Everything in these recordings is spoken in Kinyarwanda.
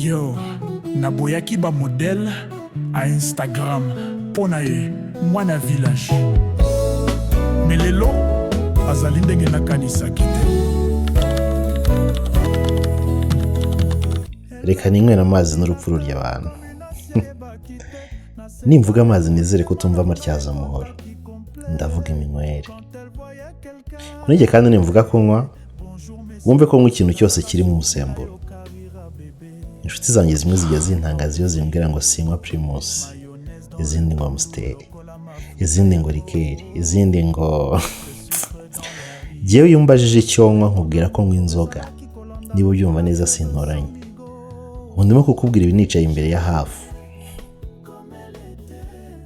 Yo, naboyaki ba modèle à Instagram pona ye mwana village. Mais lelo azali ndenge nakanisaki te. Reka ninywera amazi n'urupfu rurya abantu. Nimvuga amazi nizere ko tumva amatyaza muhoro. Ndavuga iminywere. Kunige kandi nimvuga kunywa wumve ko nk'ikintu cyose kiri mu musemburo. Inshuti zanjye zimwe zijya zintangaza iyo zimbwira ngo sinywa Primus, izindi ngo Amstel, izindi ngo Rikeri, izindi ngo Jewe yumbajije icyonwa nkubwira ko nkwa inzoga. Niba ubyumva neza sintoranye. Ndimo kukubwira ibi nicaye imbere ya hafu.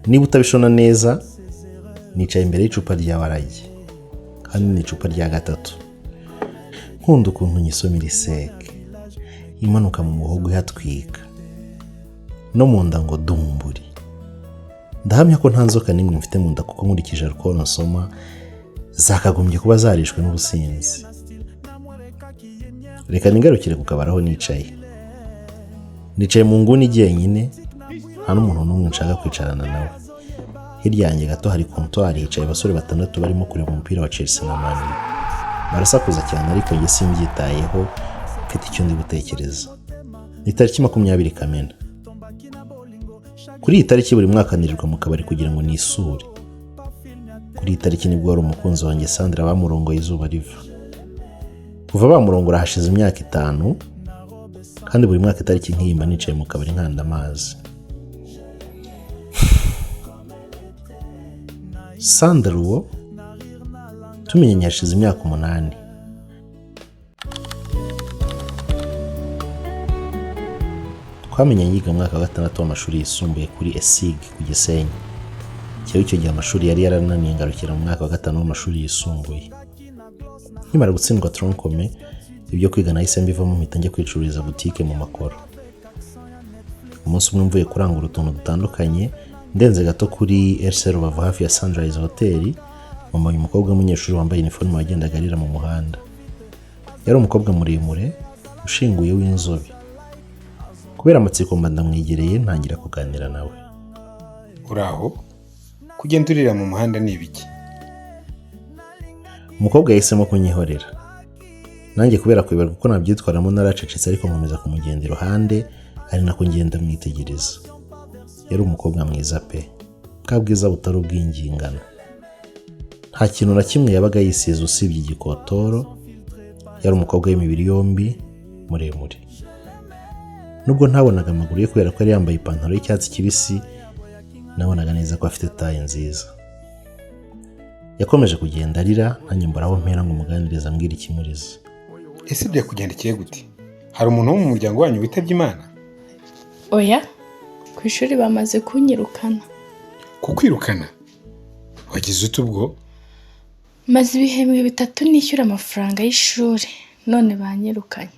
Niba utabishona neza nicaye imbere y'icupa rya waragi. Kandi ni icupa rya gatatu. Nkunda ukuntu nyisomira iseke. Imanuka mu muhogo ihatwika. No mu nda ngo dumburi. Ndahamya ko nta nzoka n'imwe mfite mu nda kuko nkurikije alcohol nsoma zakagombye kuba zarishwe n'ubusinzi. Reka ningarukire ku kabaraho nicaye. Nicaye mu nguni jyenyine, nta n'umuntu n'umwe nshaka kwicarana nawe. Hirya yanjye gato hari comptoir hicaye abasore batandatu barimo kureba umupira wa Chelsea na Man U. Barasakuza cyane ariko njye simbyitayeho, mfite icyo ndi gutekereza. Ni tariki 20 Kamena. Kuri iyi tariki buri mwaka nirirwa mu kabari kugira ngo nisure. Kuri iyi tariki nibwo wari umukunzi wanjye Sandra bamurongoye izuba riva. Kuva bamurongora hashize imyaka 5, kandi buri mwaka itariki nk'iyi mba nicaye mu kabari nkanda amazi. Sandra uwo tumenye hashize imyaka 8. Twamenye yiga mu mwaka wa 6 w'amashuri yisumbuye kuri ESIG ku Gisenyi. Cyo icyo gihe amashuri yari yarananiye ngarukira mu mwaka wa 5 w'amashuri yisumbuye. Nimara gutsindwa tronkome ibyo kwiga nahise mbivamo mpita njya kwicururiza boutique mu Makoro. Umunsi umwe mvuye kurangura utuntu dutandukanye ndenze gato kuri RC Rubavu hafi ya Sunrise Hotel, mama y'umukobwa w'umunyeshuri wambaye uniforme wagendaga arira mu muhanda. Yari umukobwa muremure ushinguye w'inzobe. Kubera amatsiko mba ndamwegereye ntangira kuganira nawe. Uraho kugenda urira mu muhanda ni ibiki? Umukobwa yahisemo kunyihorera. Nanjye kubera kwibarwa kuko nabyitwaramo naracecetse ariko nkomeza kumugenda iruhande ari nako ngenda mwitegereza. Yari umukobwa mwiza pe. Kabwiza butari ubwingingano. Nta kintu na kimwe yabaga yisize usibye igikotoro. Yari umukobwa w'imibiri yombi muremure. Nubwo ntabonaga amaguru ye kubera ko yari yambaye ipantaro y'icyatsi kibisi, nabonaga neza ko afite taye nziza. Yakomeje kugenda arira ntanyambaraho mpera ngo muganiriza ambwira ikimuriza. Ese bya kugendekiye gute? Hari umuntu wo mu muryango wanyu witabye Imana? Oya, ku ishuri bamaze kunyirukana. Kukwirukana? Wagize ute ubwo? Maze ibihembwe 3 nishyura amafaranga y'ishuri, none banyirukanye.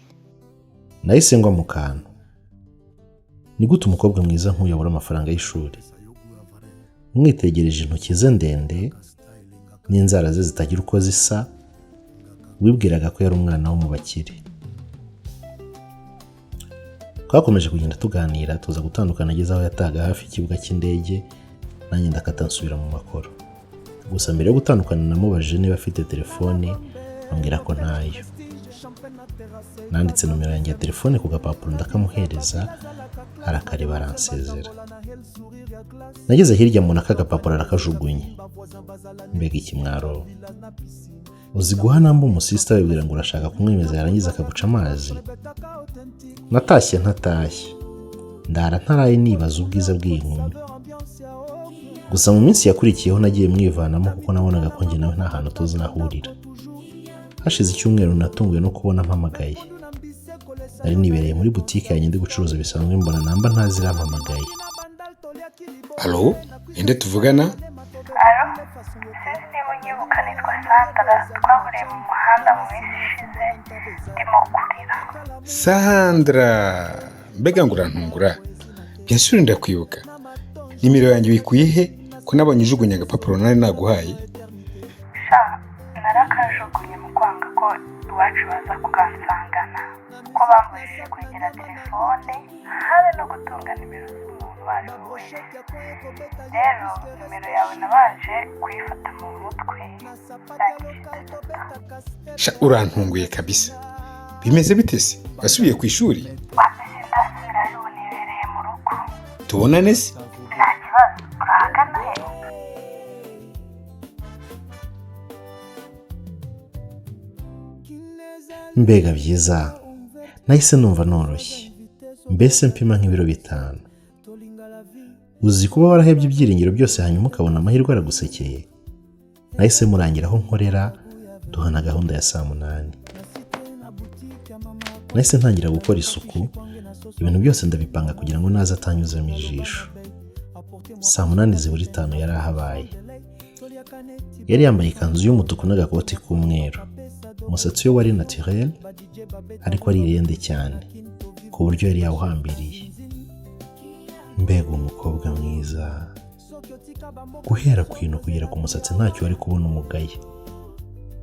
Nahise ngwa mu kantu. Ni gute umukobwa mwiza nk'uyobora amafaranga y'ishuri? Mwitegereje intoki ze ndende n'inzara ze zitagira uko zisa, wibwiraga ko yari umwana wo mu bakire. Twakomeje kugenda tuganira tuza gutandukana ageze aho yataga hafi ikibuga cy'indege, nanjye ndakata nsubira mu Makoro. Gusa mbere yo gutandukana namubajije niba afite telefone, ambwira ko ntayo. Nanditse nomero yanjye ya telefone ku gapapuro ndakamuhereza, arakareba aransezera. Nageze hirya mbona aka gapapuro arakajugunye. Mbega ikimwaro. Uzi guha namba umusista wibwira ngo urashaka kumwemeza yarangiza akaguca amazi. Natashye ntatashye. Ndara ntaraye nibaza ubwiza bw'inkumi. Gusa mu minsi yakurikiyeho nagiye mwivanamo kuko nabonaga ko njye nawe nta hantu tuzahurira. Hashize icyumweru natunguye no kubona mpamagaye. Nari nibereye muri boutique yanjye ndi gucuruza bisanzwe mbona namba ntazirampamagaye. Allo, inde tuvugana? Allo, sisi munyibuka nitwa Sandra, twahuriye mu muhanda mu minsi ishize ndimo kurira. Sandra, mbega ngo urantungura. Bien sûr ndakwibuka. Nimero yanjye wikuye he ko nabonye ujugunya agapapuro nari naguhaye? Sha, narakajugunye mu kwanga ko iwacu baza kukansangana. ko bambujije kwegera telefone habe no gutunga nimero z'umuntu uwo ari we wese. Rero nimero yawe nabanje kuyifata mu mutwe Sha urantunguye kabisa. Bimeze bite se? Wasubiye ku ishuri? wapese ndasubirayo ubu nibereye mu rugo. Tubonane se? Nta kibazo, urahagana he? mbega byiza nahise numva noroshye, mbese mpima nk'ibiro 5. uzi kuba warahebye ibyiringiro byose hanyuma ukabona amahirwe aragusekeye. nahise murangira aho nkorera duhana gahunda ya saa 8. nahise ntangira gukora isuku, ibintu byose ndabipanga kugira ngo naza atanyuzemo ijisho. saa 8 zibura 5 yari ahabaye. yari yambaye ikanzu y'umutuku n'agakoti k'umweru, umusatsi we wari naturel ariko ari irende cyane ku buryo yari yawuhambiriye. mbega umukobwa mwiza, guhera ku ino kugera ku musatsi ntacyo wari kubona umugaye.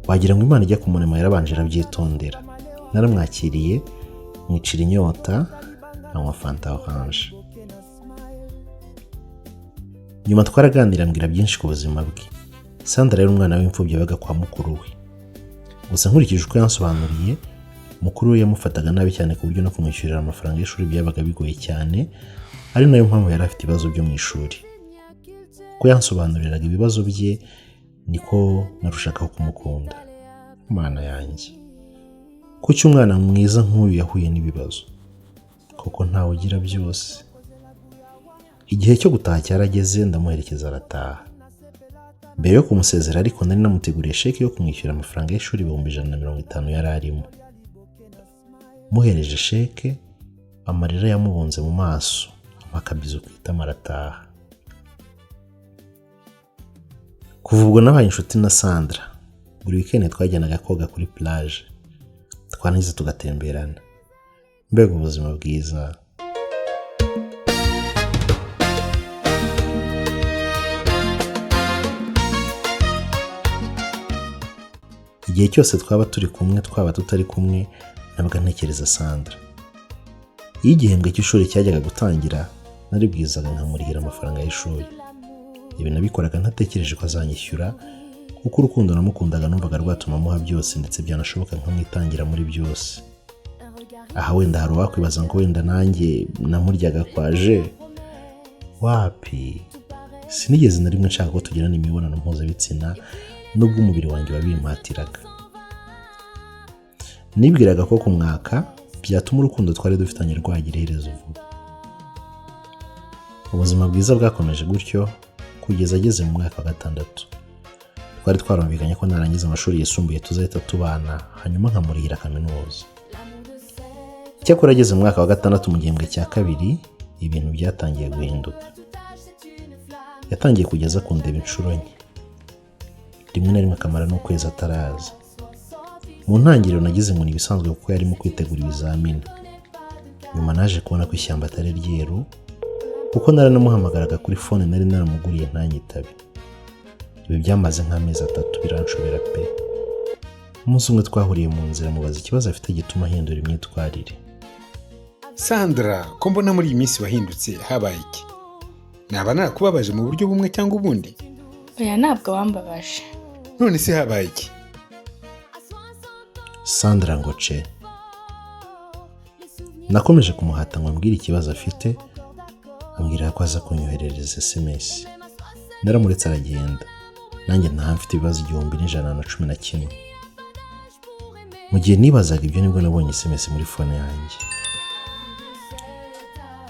wagira ngo Imana ijya kumurema yarabanje arabyitondera. naramwakiriye mwicira inyota anywa fanta orange. nyuma twaraganira ambwira byinshi ku buzima bwe. Sandra yari umwana w'imfubyi yabaga kwa mukuru we. gusa nkurikije uko yansobanuriye, mukuru we yamufataga nabi cyane ku buryo no kumwishyurira amafaranga y'ishuri byabaga bigoye cyane, ari nayo mpamvu yari afite ibibazo byo mu ishuri. ko yansobanuriraga ibibazo bye niko narushakaho kumukunda. Mana yanjye, kuki umwana mwiza nk'uyu yahuye n'ibibazo? koko ntawe ugira byose. igihe cyo gutaha cyarageze, ndamuherekeza arataha. mbere yo kumusezera ariko nari namuteguriye sheke yo kumwishyura amafaranga y'ishuri 150 yari arimo. muhereje sheke, amarira yamubunze mu maso, amakabizo kwitama arataha. kuva ubwo nabaye inshuti na Sandra. buri weekend twajyanaga koga kuri plage, twanize tugatemberana. mbega ubuzima bwiza. igihe cyose twaba turi kumwe twaba tutari kumwe, nabaga ntekereza Sandra. iyo igihembwe cy'ishuri cyajyaga gutangira, naribwizaga nkamurihira amafaranga y'ishuri. ibi nabikoraga ntatekereje ko azanyishyura, kuko urukundo namukundaga numvaga rwatuma amuha byose, ndetse byanashoboka nkamwitangira muri byose. aha wenda hari uwakwibaza ngo wenda nanjye namuryaga kwaje. wapi, sinigeze na rimwe nshaka ko tugirana imibonano mpuzabitsina, nubwo umubiri wanjye wabimpatiraga. nibwiraga ko kumwaka byatuma urukundo twari dufitanye rwagira iherezo vuba. ubuzima bwiza bwakomeje gutyo kugeza ageze mu mwaka wa 6. twari twarumvikanye ko narangiza amashuri yisumbuye tuzahita tubana, hanyuma nkamurihira kaminuza. cyakora ageze mu mwaka wa 6 mu gihembwe cya 2, ibintu byatangiye guhinduka. yatangiye kugeza kundeba inshuro nke, rimwe na rimwe akamara n'ukwezi ataraza. mu ntangiriro nagize ngo ni ibisanzwe kuko yarimo kwitegura ibizamini. nyuma naje kubona ko ishyamba atari ryeru, kuko naranamuhamagaraga kuri fone nari naramuguriye ntanyitabe. ibi byamaze nk'amezi 3 biranshobera pe. umunsi umwe twahuriye mu nzira, mubaza ikibazo afite gituma ahindura imyitwarire. Sandra, ko mbona muri iyi minsi wahindutse, habaye iki? Naba narakubabaje mu buryo bumwe cyangwa ubundi? oya ntabwo wambabaje. None se habaye iki? Sandra ngo ce. nakomeje kumuhata ngo ambwire ikibazo afite, ambwira ko aza kunyoherereza SMS. naramuretse aragenda, nanjye ntaha mfite ibibazo 1111. mu gihe nibazaga ibyo nibwo nabonye SMS muri fone yanjye.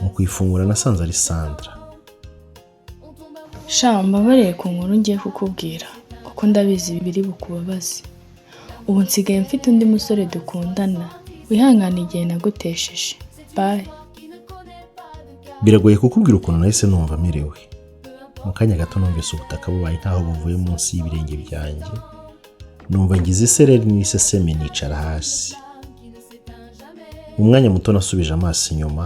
mu kuyifungura nasanze ari Sandra. sha mbabareye ku nkuru ngiye kukubwira, kuko ndabizi biri bukubabaze. ubu nsigaye mfite undi musore dukundana, wihangane igihe nagutesheje. bye. biragoye kukubwira ukuntu nahise numva merewe. mu kanya gato numvise ubutaka bubaye nkaho buvuye munsi y'ibirenge byanjye. numva ngize isereri n'iseseme, nicara hasi. umwanya muto nasubije amaso inyuma,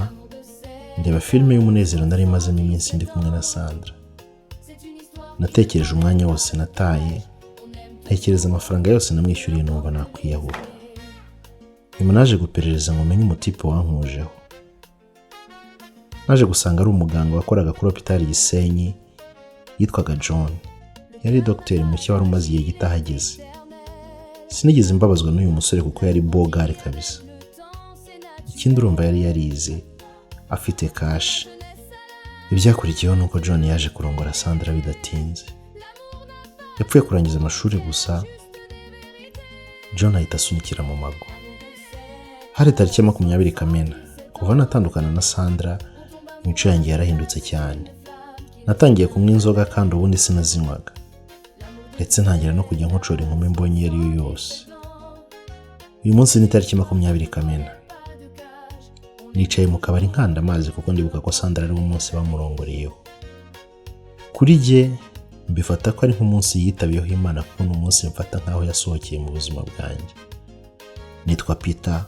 ndeba filime y'umunezero nari mazemo iminsi ndi kumwe na Sandra. natekereje umwanya wose nataye, ntekereza amafaranga yose namwishyuriye, numva nakwiyahura. nyuma naje guperereza ngo menye umutipe wankujeho. Naje gusanga ari umuganga wakoraga kuri hopitali Gisenyi yitwaga John. Yari dogiteri mushya wari umaze igihe gito ahageze. Sinigeze mbabazwa n'uyu musore kuko yari bogari kabisa. Ikindi urumva yari yarize afite cash. Ibyakurikiyeho nuko John yaje kurongora Sandra bidatinze. Yapfuye kurangiza amashuri gusa John ahita asunikira mu mago. Hari tariki 20 Kamena. Kuva natandukana na Sandra, imico yanjye yarahindutse cyane. Natangiye kunywa inzoga kandi ubundi sinazinywaga. Ndetse ntangira no kujya nkucora inkumi mbonye iyo ari yo yose. Uyu munsi ni tariki 20 Kamena. Nicaye mu kabari nkanda amazi kuko ndibuka ko Sandra ari umunsi bamurongoreyeho. Kuri jye mbifata ko ari nk'umunsi yitabiyeho Imana kuko n'umunsi mfata nkaho yasohokeye mu buzima bwanjye. Nitwa Peter,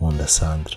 nkunda Sandra.